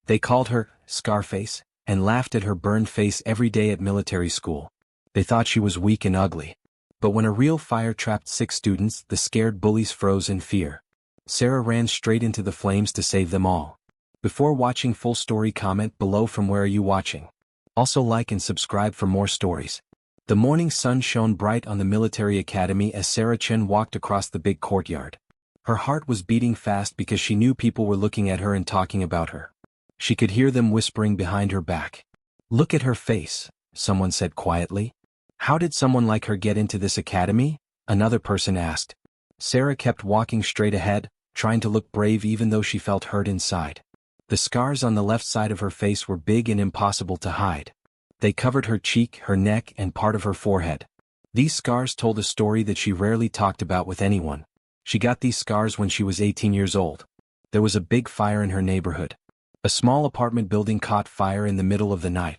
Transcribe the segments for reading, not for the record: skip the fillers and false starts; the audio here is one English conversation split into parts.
They called her Scarface and laughed at her burned face every day at military school. They thought she was weak and ugly. But when a real fire trapped 6 students, the scared bullies froze in fear. Sarah ran straight into the flames to save them all. Before watching full story, comment below from where are you watching. Also like and subscribe for more stories. The morning sun shone bright on the military academy as Sarah Chen walked across the big courtyard. Her heart was beating fast because she knew people were looking at her and talking about her. She could hear them whispering behind her back. "Look at her face," someone said quietly. "How did someone like her get into this academy?" another person asked. Sarah kept walking straight ahead, trying to look brave even though she felt hurt inside. The scars on the left side of her face were big and impossible to hide. They covered her cheek, her neck, and part of her forehead. These scars told a story that she rarely talked about with anyone. She got these scars when she was 18 years old. There was a big fire in her neighborhood. A small apartment building caught fire in the middle of the night.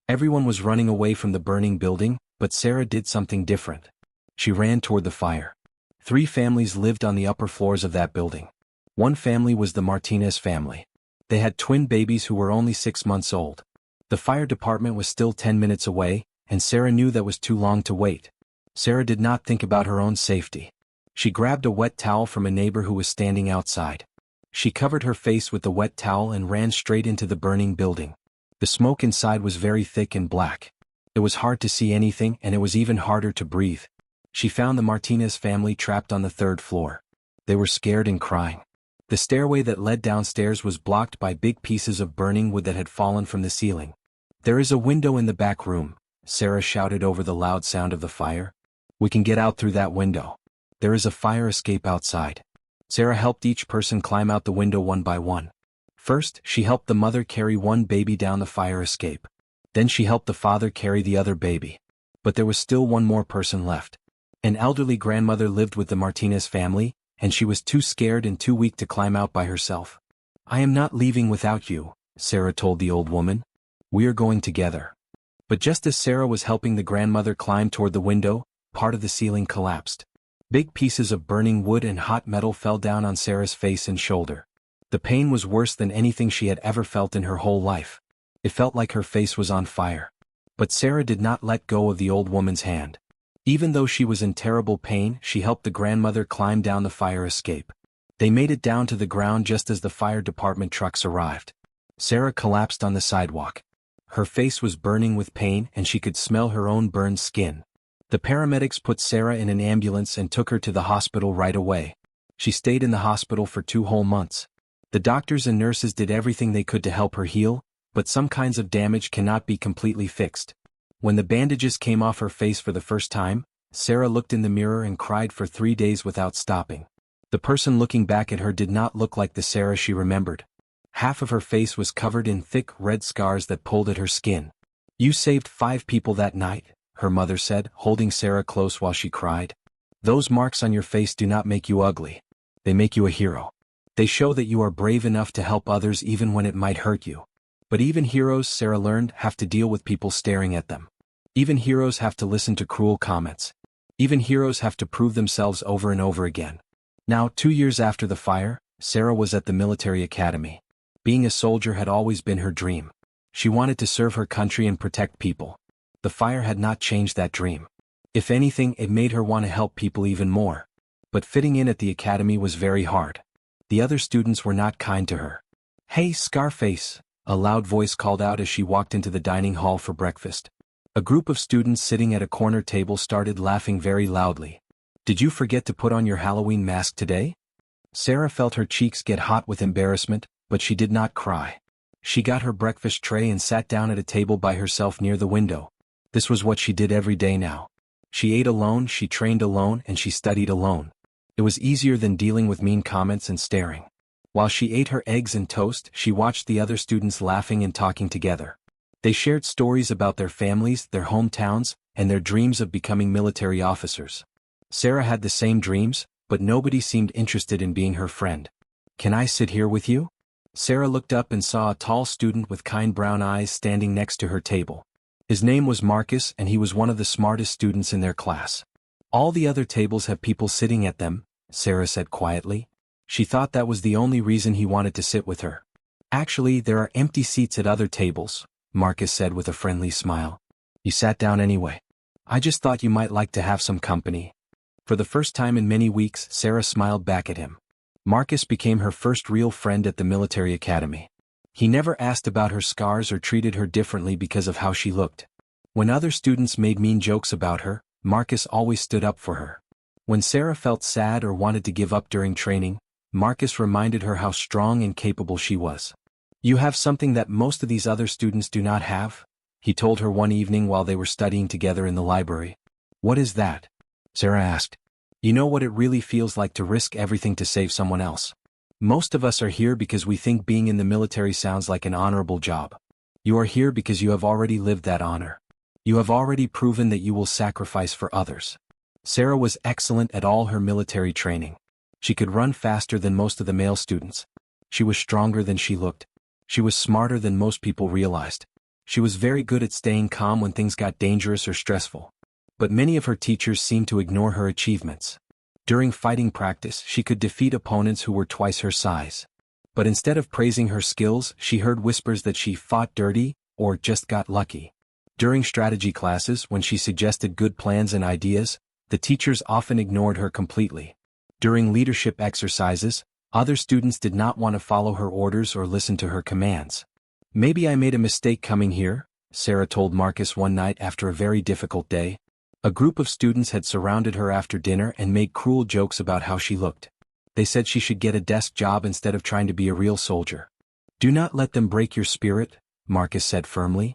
Everyone was running away from the burning building, but Sarah did something different. She ran toward the fire. 3 families lived on the upper floors of that building. One family was the Martinez family. They had twin babies who were only 6 months old. The fire department was still 10 minutes away, and Sarah knew that was too long to wait. Sarah did not think about her own safety. She grabbed a wet towel from a neighbor who was standing outside. She covered her face with the wet towel and ran straight into the burning building. The smoke inside was very thick and black. It was hard to see anything, and it was even harder to breathe. She found the Martinez family trapped on the 3rd floor. They were scared and crying. The stairway that led downstairs was blocked by big pieces of burning wood that had fallen from the ceiling. "There is a window in the back room," Sarah shouted over the loud sound of the fire. "We can get out through that window. There is a fire escape outside." Sarah helped each person climb out the window one by one. First, she helped the mother carry one baby down the fire escape. Then she helped the father carry the other baby. But there was still one more person left. An elderly grandmother lived with the Martinez family, and she was too scared and too weak to climb out by herself. "I am not leaving without you," Sarah told the old woman. "We are going together." But just as Sarah was helping the grandmother climb toward the window, part of the ceiling collapsed. Big pieces of burning wood and hot metal fell down on Sarah's face and shoulder. The pain was worse than anything she had ever felt in her whole life. It felt like her face was on fire. But Sarah did not let go of the old woman's hand. Even though she was in terrible pain, she helped the grandmother climb down the fire escape. They made it down to the ground just as the fire department trucks arrived. Sarah collapsed on the sidewalk. Her face was burning with pain and she could smell her own burned skin. The paramedics put Sarah in an ambulance and took her to the hospital right away. She stayed in the hospital for 2 whole months. The doctors and nurses did everything they could to help her heal, but some kinds of damage cannot be completely fixed. When the bandages came off her face for the first time, Sarah looked in the mirror and cried for 3 days without stopping. The person looking back at her did not look like the Sarah she remembered. Half of her face was covered in thick red scars that pulled at her skin. "You saved 5 people that night," her mother said, holding Sarah close while she cried. "Those marks on your face do not make you ugly. They make you a hero. They show that you are brave enough to help others even when it might hurt you." But even heroes, Sarah learned, have to deal with people staring at them. Even heroes have to listen to cruel comments. Even heroes have to prove themselves over and over again. Now, 2 years after the fire, Sarah was at the military academy. Being a soldier had always been her dream. She wanted to serve her country and protect people. The fire had not changed that dream. If anything, it made her want to help people even more. But fitting in at the academy was very hard. The other students were not kind to her. "Hey, Scarface," a loud voice called out as she walked into the dining hall for breakfast. A group of students sitting at a corner table started laughing very loudly. "Did you forget to put on your Halloween mask today?" Sarah felt her cheeks get hot with embarrassment, but she did not cry. She got her breakfast tray and sat down at a table by herself near the window. This was what she did every day now. She ate alone, she trained alone, and she studied alone. It was easier than dealing with mean comments and staring. While she ate her eggs and toast, she watched the other students laughing and talking together. They shared stories about their families, their hometowns, and their dreams of becoming military officers. Sarah had the same dreams, but nobody seemed interested in being her friend. "Can I sit here with you?" Sarah looked up and saw a tall student with kind brown eyes standing next to her table. His name was Marcus, and he was one of the smartest students in their class. "All the other tables have people sitting at them," Sarah said quietly. She thought that was the only reason he wanted to sit with her. Actually, there are empty seats at other tables, Marcus said with a friendly smile. You sat down anyway. I just thought you might like to have some company. For the first time in many weeks, Sarah smiled back at him. Marcus became her first real friend at the military academy. He never asked about her scars or treated her differently because of how she looked. When other students made mean jokes about her, Marcus always stood up for her. When Sarah felt sad or wanted to give up during training, Marcus reminded her how strong and capable she was. You have something that most of these other students do not have, he told her one evening while they were studying together in the library. What is that? Sarah asked. You know what it really feels like to risk everything to save someone else. Most of us are here because we think being in the military sounds like an honorable job. You are here because you have already lived that honor. You have already proven that you will sacrifice for others. Sarah was excellent at all her military training. She could run faster than most of the male students. She was stronger than she looked. She was smarter than most people realized. She was very good at staying calm when things got dangerous or stressful. But many of her teachers seemed to ignore her achievements. During fighting practice, she could defeat opponents who were twice her size. But instead of praising her skills, she heard whispers that she fought dirty, or just got lucky. During strategy classes, when she suggested good plans and ideas, the teachers often ignored her completely. During leadership exercises, other students did not want to follow her orders or listen to her commands. Maybe I made a mistake coming here, Sarah told Marcus one night after a very difficult day. A group of students had surrounded her after dinner and made cruel jokes about how she looked. They said she should get a desk job instead of trying to be a real soldier. Do not let them break your spirit, Marcus said firmly.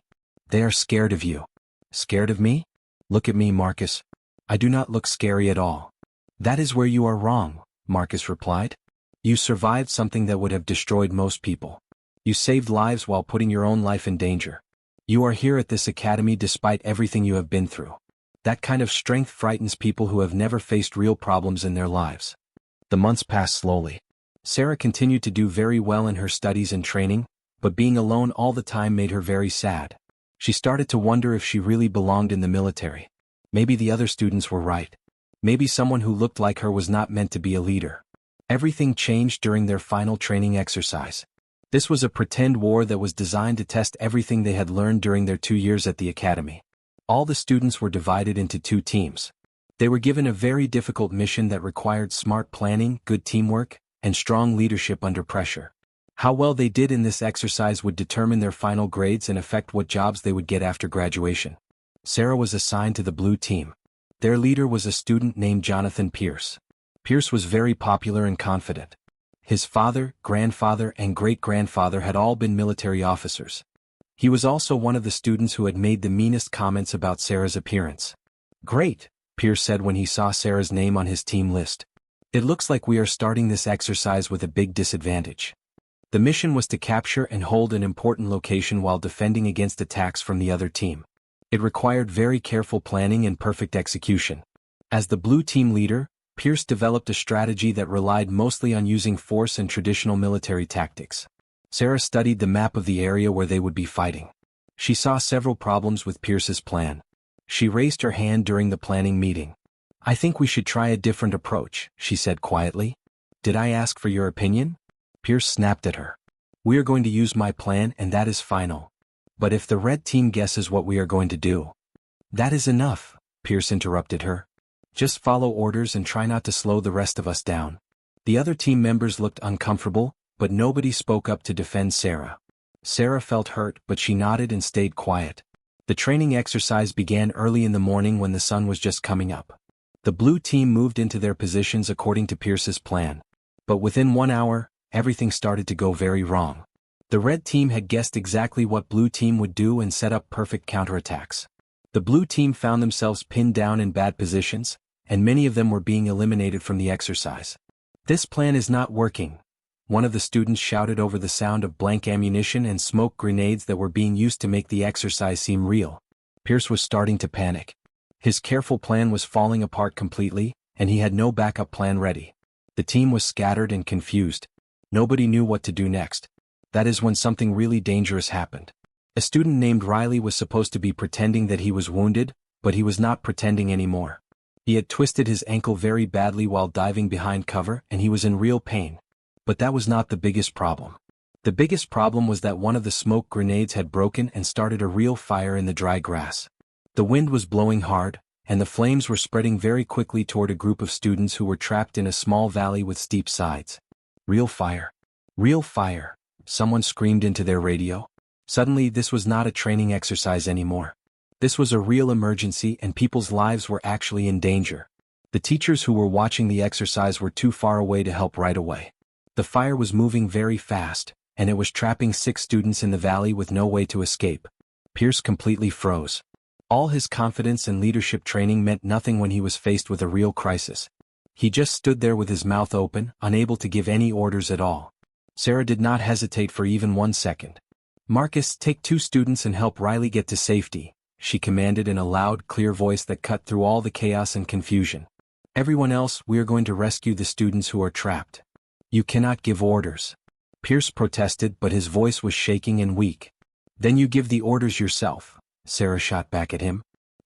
They are scared of you. Scared of me? Look at me, Marcus. I do not look scary at all. That is where you are wrong, Marcus replied. You survived something that would have destroyed most people. You saved lives while putting your own life in danger. You are here at this academy despite everything you have been through. That kind of strength frightens people who have never faced real problems in their lives. The months passed slowly. Sarah continued to do very well in her studies and training, but being alone all the time made her very sad. She started to wonder if she really belonged in the military. Maybe the other students were right. Maybe someone who looked like her was not meant to be a leader. Everything changed during their final training exercise. This was a pretend war that was designed to test everything they had learned during their 2 years at the academy. All the students were divided into 2 teams. They were given a very difficult mission that required smart planning, good teamwork, and strong leadership under pressure. How well they did in this exercise would determine their final grades and affect what jobs they would get after graduation. Sarah was assigned to the blue team. Their leader was a student named Jonathan Pierce. Pierce was very popular and confident. His father, grandfather, and great-grandfather had all been military officers. He was also one of the students who had made the meanest comments about Sarah's appearance. Great, Pierce said when he saw Sarah's name on his team list. It looks like we are starting this exercise with a big disadvantage. The mission was to capture and hold an important location while defending against attacks from the other team. It required very careful planning and perfect execution. As the blue team leader, Pierce developed a strategy that relied mostly on using force and traditional military tactics. Sarah studied the map of the area where they would be fighting. She saw several problems with Pierce's plan. She raised her hand during the planning meeting. I think we should try a different approach, she said quietly. Did I ask for your opinion? Pierce snapped at her. We are going to use my plan and that is final. But if the red team guesses what we are going to do. That is enough, Pierce interrupted her. Just follow orders and try not to slow the rest of us down. The other team members looked uncomfortable, but nobody spoke up to defend Sarah. Sarah felt hurt, but she nodded and stayed quiet. The training exercise began early in the morning when the sun was just coming up. The blue team moved into their positions according to Pierce's plan. But within 1 hour, everything started to go very wrong. The red team had guessed exactly what blue team would do and set up perfect counterattacks. The blue team found themselves pinned down in bad positions, and many of them were being eliminated from the exercise. This plan is not working. One of the students shouted over the sound of blank ammunition and smoke grenades that were being used to make the exercise seem real. Pierce was starting to panic. His careful plan was falling apart completely, and he had no backup plan ready. The team was scattered and confused. Nobody knew what to do next. That is when something really dangerous happened. A student named Riley was supposed to be pretending that he was wounded, but he was not pretending anymore. He had twisted his ankle very badly while diving behind cover and he was in real pain. But that was not the biggest problem. The biggest problem was that one of the smoke grenades had broken and started a real fire in the dry grass. The wind was blowing hard, and the flames were spreading very quickly toward a group of students who were trapped in a small valley with steep sides. Real fire. Real fire, someone screamed into their radio. Suddenly this was not a training exercise anymore. This was a real emergency and people's lives were actually in danger. The teachers who were watching the exercise were too far away to help right away. The fire was moving very fast, and it was trapping 6 students in the valley with no way to escape. Pierce completely froze. All his confidence and leadership training meant nothing when he was faced with a real crisis. He just stood there with his mouth open, unable to give any orders at all. Sarah did not hesitate for even 1 second. "Marcus, take 2 students and help Riley get to safety," she commanded in a loud, clear voice that cut through all the chaos and confusion. "Everyone else, we are going to rescue the students who are trapped." "You cannot give orders." Pierce protested, but his voice was shaking and weak. "Then you give the orders yourself," Sarah shot back at him.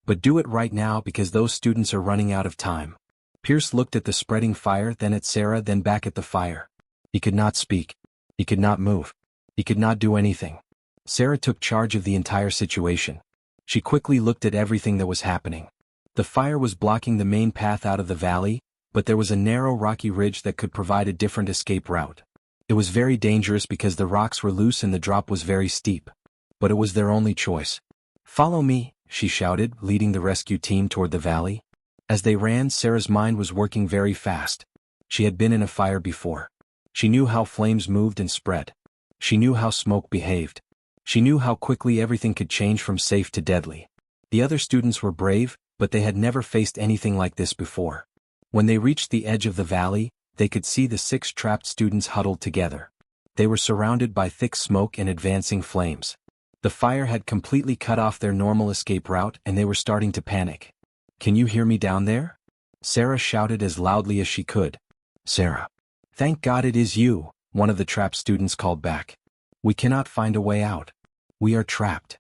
"But do it right now because those students are running out of time." Pierce looked at the spreading fire, then at Sarah, then back at the fire. He could not speak. He could not move. He could not do anything. Sarah took charge of the entire situation. She quickly looked at everything that was happening. The fire was blocking the main path out of the valley, but there was a narrow rocky ridge that could provide a different escape route. It was very dangerous because the rocks were loose and the drop was very steep. But it was their only choice. "Follow me," she shouted, leading the rescue team toward the valley. As they ran, Sarah's mind was working very fast. She had been in a fire before. She knew how flames moved and spread. She knew how smoke behaved. She knew how quickly everything could change from safe to deadly. The other students were brave, but they had never faced anything like this before. When they reached the edge of the valley, they could see the 6 trapped students huddled together. They were surrounded by thick smoke and advancing flames. The fire had completely cut off their normal escape route and they were starting to panic. "Can you hear me down there?" Sarah shouted as loudly as she could. "Sarah. Thank God it is you," one of the trapped students called back. "We cannot find a way out. We are trapped."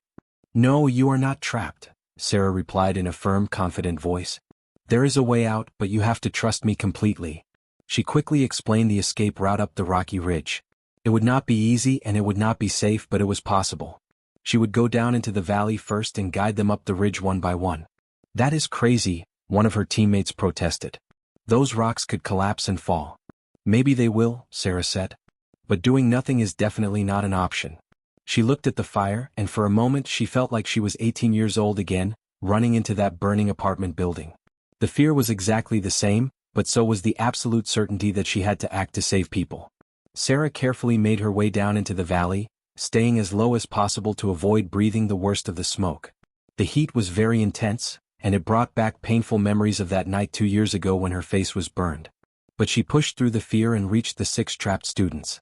"No, you are not trapped," Sarah replied in a firm, confident voice. "There is a way out, but you have to trust me completely." She quickly explained the escape route up the rocky ridge. It would not be easy and it would not be safe, but it was possible. She would go down into the valley first and guide them up the ridge one by one. "That is crazy," one of her teammates protested. "Those rocks could collapse and fall." "Maybe they will," Sarah said. "But doing nothing is definitely not an option." She looked at the fire, and for a moment she felt like she was 18 years old again, running into that burning apartment building. The fear was exactly the same, but so was the absolute certainty that she had to act to save people. Sarah carefully made her way down into the valley, staying as low as possible to avoid breathing the worst of the smoke. The heat was very intense, and it brought back painful memories of that night 2 years ago when her face was burned. But she pushed through the fear and reached the 6 trapped students.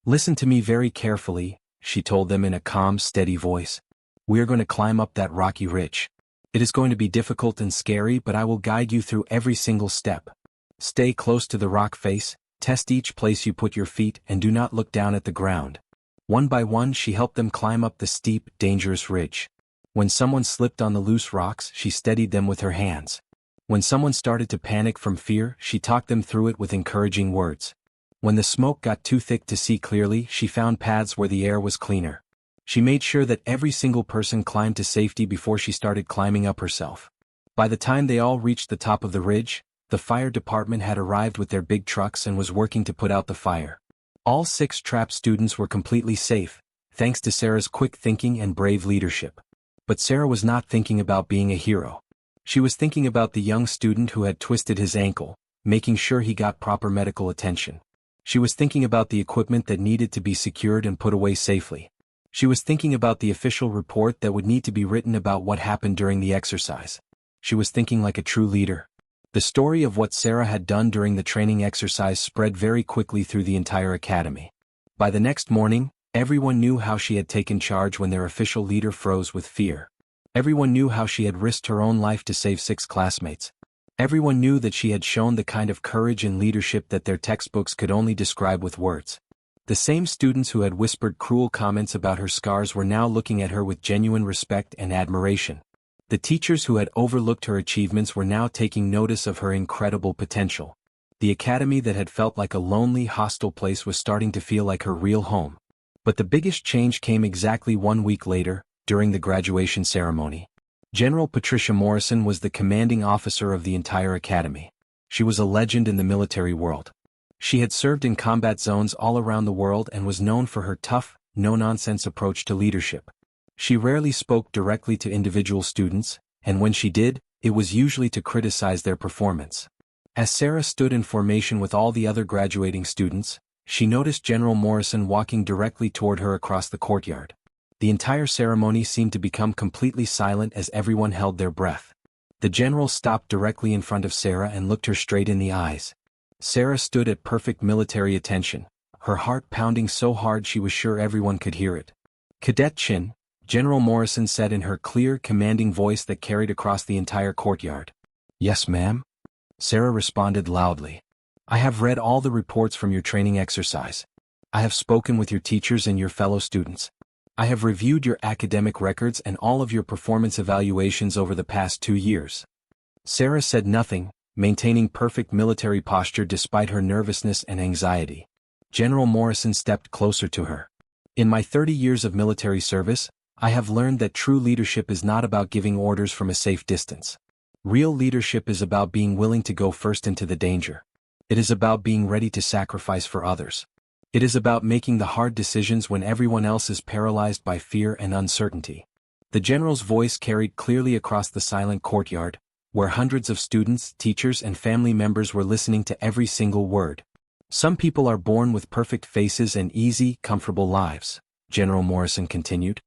"Listen to me very carefully," she told them in a calm, steady voice. "We are going to climb up that rocky ridge. It is going to be difficult and scary, but I will guide you through every single step. Stay close to the rock face, test each place you put your feet, and do not look down at the ground." One by one she helped them climb up the steep, dangerous ridge. When someone slipped on the loose rocks, she steadied them with her hands. When someone started to panic from fear, she talked them through it with encouraging words. When the smoke got too thick to see clearly, she found paths where the air was cleaner. She made sure that every single person climbed to safety before she started climbing up herself. By the time they all reached the top of the ridge, the fire department had arrived with their big trucks and was working to put out the fire. All 6 trapped students were completely safe, thanks to Sarah's quick thinking and brave leadership. But Sarah was not thinking about being a hero. She was thinking about the young student who had twisted his ankle, making sure he got proper medical attention. She was thinking about the equipment that needed to be secured and put away safely. She was thinking about the official report that would need to be written about what happened during the exercise. She was thinking like a true leader. The story of what Sarah had done during the training exercise spread very quickly through the entire academy. By the next morning, everyone knew how she had taken charge when their official leader froze with fear. Everyone knew how she had risked her own life to save 6 classmates. Everyone knew that she had shown the kind of courage and leadership that their textbooks could only describe with words. The same students who had whispered cruel comments about her scars were now looking at her with genuine respect and admiration. The teachers who had overlooked her achievements were now taking notice of her incredible potential. The academy that had felt like a lonely, hostile place was starting to feel like her real home. But the biggest change came exactly 1 week later, during the graduation ceremony. General Patricia Morrison was the commanding officer of the entire academy. She was a legend in the military world. She had served in combat zones all around the world and was known for her tough, no-nonsense approach to leadership. She rarely spoke directly to individual students, and when she did, it was usually to criticize their performance. As Sarah stood in formation with all the other graduating students, she noticed General Morrison walking directly toward her across the courtyard. The entire ceremony seemed to become completely silent as everyone held their breath. The general stopped directly in front of Sarah and looked her straight in the eyes. Sarah stood at perfect military attention, her heart pounding so hard she was sure everyone could hear it. "Cadet Chin," General Morrison said in her clear, commanding voice that carried across the entire courtyard. "Yes, ma'am?" Sarah responded loudly. "I have read all the reports from your training exercise. I have spoken with your teachers and your fellow students. I have reviewed your academic records and all of your performance evaluations over the past 2 years." Sarah said nothing, maintaining perfect military posture despite her nervousness and anxiety. General Morrison stepped closer to her. "In my 30 years of military service, I have learned that true leadership is not about giving orders from a safe distance. Real leadership is about being willing to go first into the danger. It is about being ready to sacrifice for others. It is about making the hard decisions when everyone else is paralyzed by fear and uncertainty." The general's voice carried clearly across the silent courtyard, where hundreds of students, teachers, and family members were listening to every single word. "Some people are born with perfect faces and easy, comfortable lives," General Morrison continued.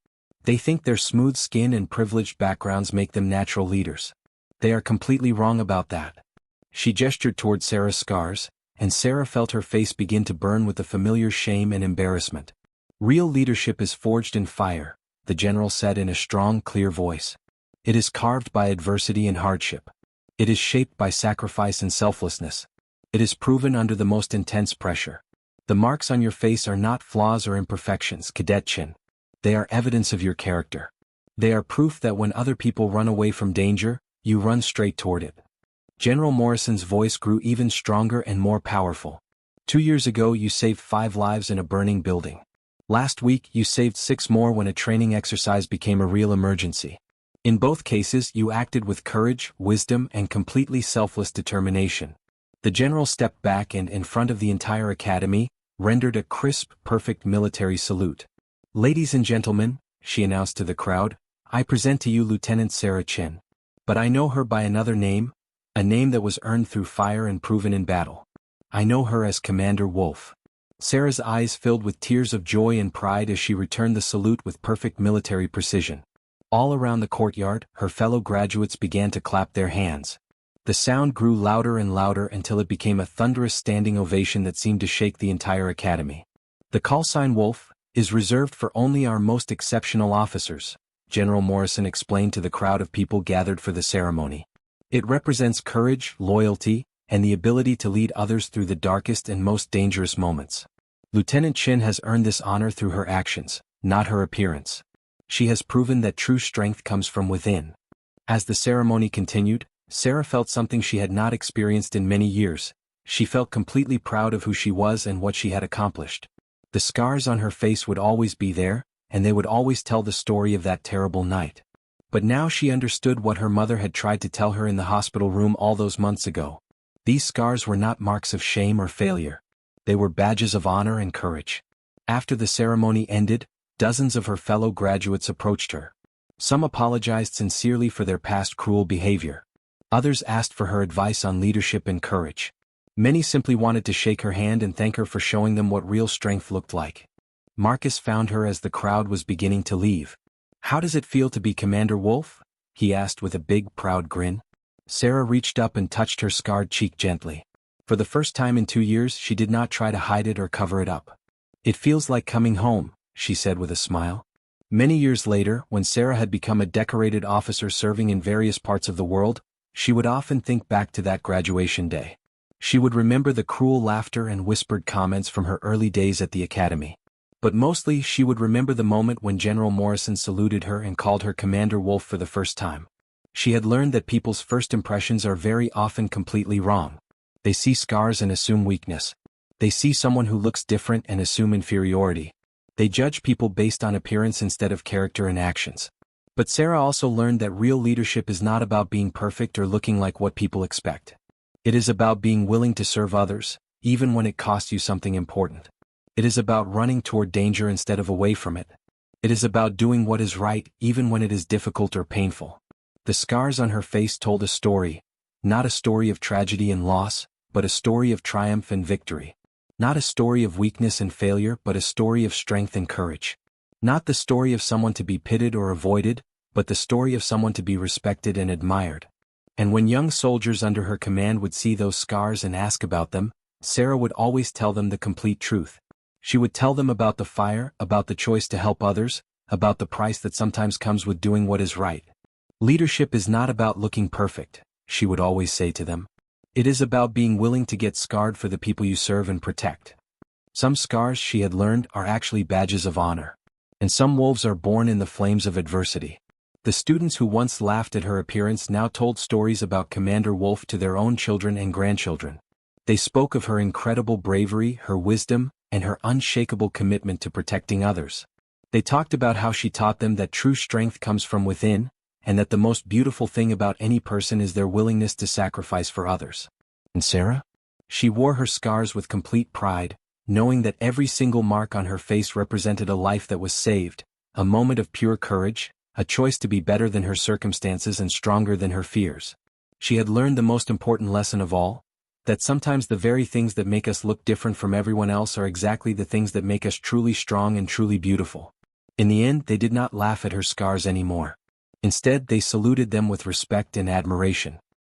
"They think their smooth skin and privileged backgrounds make them natural leaders. They are completely wrong about that." She gestured toward Sarah's scars, and Sarah felt her face begin to burn with the familiar shame and embarrassment. "Real leadership is forged in fire," the general said in a strong, clear voice. "It is carved by adversity and hardship. It is shaped by sacrifice and selflessness. It is proven under the most intense pressure. The marks on your face are not flaws or imperfections, Cadet Chin. They are evidence of your character. They are proof that when other people run away from danger, you run straight toward it." General Morrison's voice grew even stronger and more powerful. 2 years ago you saved 5 lives in a burning building. Last week you saved 6 more when a training exercise became a real emergency. In both cases you acted with courage, wisdom, and completely selfless determination. The general stepped back and, in front of the entire academy, rendered a crisp, perfect military salute. "Ladies and gentlemen," she announced to the crowd, "I present to you Lieutenant Sarah Chin. But I know her by another name, a name that was earned through fire and proven in battle. I know her as Commander Wolf." Sarah's eyes filled with tears of joy and pride as she returned the salute with perfect military precision. All around the courtyard, her fellow graduates began to clap their hands. The sound grew louder and louder until it became a thunderous standing ovation that seemed to shake the entire academy. "The call sign Wolf is reserved for only our most exceptional officers," General Morrison explained to the crowd of people gathered for the ceremony. "It represents courage, loyalty, and the ability to lead others through the darkest and most dangerous moments. Lieutenant Chin has earned this honor through her actions, not her appearance. She has proven that true strength comes from within." As the ceremony continued, Sarah felt something she had not experienced in many years. She felt completely proud of who she was and what she had accomplished. The scars on her face would always be there, and they would always tell the story of that terrible night. But now she understood what her mother had tried to tell her in the hospital room all those months ago. These scars were not marks of shame or failure. They were badges of honor and courage. After the ceremony ended, dozens of her fellow graduates approached her. Some apologized sincerely for their past cruel behavior. Others asked for her advice on leadership and courage. Many simply wanted to shake her hand and thank her for showing them what real strength looked like. Marcus found her as the crowd was beginning to leave. "How does it feel to be Commander Wolf?" he asked with a big, proud grin. Sarah reached up and touched her scarred cheek gently. For the first time in 2 years she did not try to hide it or cover it up. "It feels like coming home," she said with a smile. Many years later, when Sarah had become a decorated officer serving in various parts of the world, she would often think back to that graduation day. She would remember the cruel laughter and whispered comments from her early days at the academy. But mostly she would remember the moment when General Morrison saluted her and called her Commander Wolf for the first time. She had learned that people's first impressions are very often completely wrong. They see scars and assume weakness. They see someone who looks different and assume inferiority. They judge people based on appearance instead of character and actions. But Sarah also learned that real leadership is not about being perfect or looking like what people expect. It is about being willing to serve others, even when it costs you something important. It is about running toward danger instead of away from it. It is about doing what is right, even when it is difficult or painful. The scars on her face told a story, not a story of tragedy and loss, but a story of triumph and victory. Not a story of weakness and failure, but a story of strength and courage. Not the story of someone to be pitied or avoided, but the story of someone to be respected and admired. And when young soldiers under her command would see those scars and ask about them, Sarah would always tell them the complete truth. She would tell them about the fire, about the choice to help others, about the price that sometimes comes with doing what is right. Leadership is not about looking perfect, she would always say to them. It is about being willing to get scarred for the people you serve and protect. Some scars, she had learned, are actually badges of honor. And some wolves are born in the flames of adversity. The students who once laughed at her appearance now told stories about Commander Wolf to their own children and grandchildren. They spoke of her incredible bravery, her wisdom, and her unshakable commitment to protecting others. They talked about how she taught them that true strength comes from within, and that the most beautiful thing about any person is their willingness to sacrifice for others. And Sarah? She wore her scars with complete pride, knowing that every single mark on her face represented a life that was saved, a moment of pure courage, a choice to be better than her circumstances and stronger than her fears. She had learned the most important lesson of all, that sometimes the very things that make us look different from everyone else are exactly the things that make us truly strong and truly beautiful. In the end, they did not laugh at her scars anymore. Instead, they saluted them with respect and admiration.